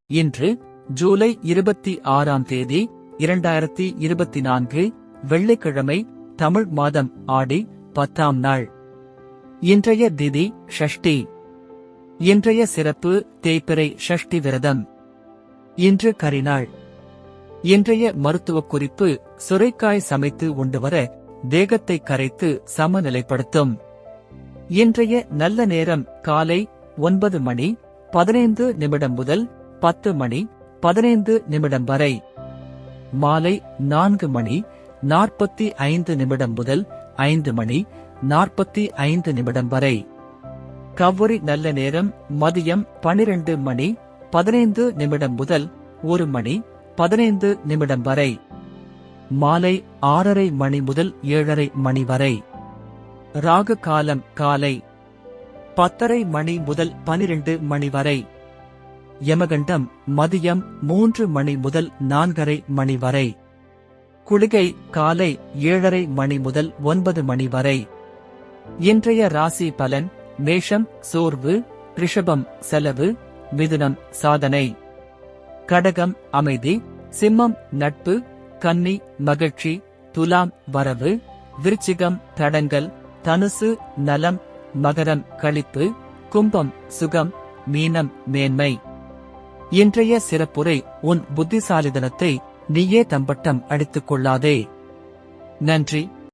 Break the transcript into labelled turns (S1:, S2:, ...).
S1: இன்று ஜூலை 26ஆம் தேதி 2024 வெள்ளிக்கிழமை, தமிழ் மாதம் ஆடி 10ஆம் நாள். இன்றைய திதி ஷஷ்டி. இன்றைய சிறப்பு தேய்பிறை ஷஷ்டி விரதம். இன்று கரிநாள். இன்றைய மருத்துவக் குறிப்பு: சுரைக்காய் சமைத்து உண்டு வர தேகத்தை கரைத்து சமநிலைப்படுத்தும். இன்றைய நல்ல நேரம் காலை 9 மணி 15 நிமிடம் முதல் 10 மணி 15 நிமிடம் வரை. மாலை 4 மணி 45 நிமிடம் முதல் 5 மணி 45 நிமிடம் வரை. கௌரி நல்ல நேரம் மதியம் 12 மணி 15 நிமிடம் முதல் 1 மணி 15 நிமிடம் வரை. மாலை 6:30 மணி முதல் 7:30 மணி வரை. ராகு காலம் காலை 10:30 மணி முதல் 12 மணி வரை. யமகண்டம் மதியம் 3 மணி முதல் 4:30 மணி வரை. குளிகை காலை 7:30 மணி முதல் 9 மணி வரை. இன்றைய ராசி பலன்: மேஷம் சோர்வு, ரிஷபம் செலவு, மிதுனம் சாதனை, கடகம் அமைதி, சிம்மம் நட்பு, கன்னி மகிழ்ச்சி, துலாம் வரவு, விருச்சிகம் தடங்கல், தனுசு நலம், மகரம் களிப்பு, கும்பம் சுகம், மீனம் மேன்மை. இன்றைய சிறப்புரை: உன் புத்திசாலித்தனத்தை நீயே தம்பட்டம் அடித்துக் கொள்ளாதே. நன்றி.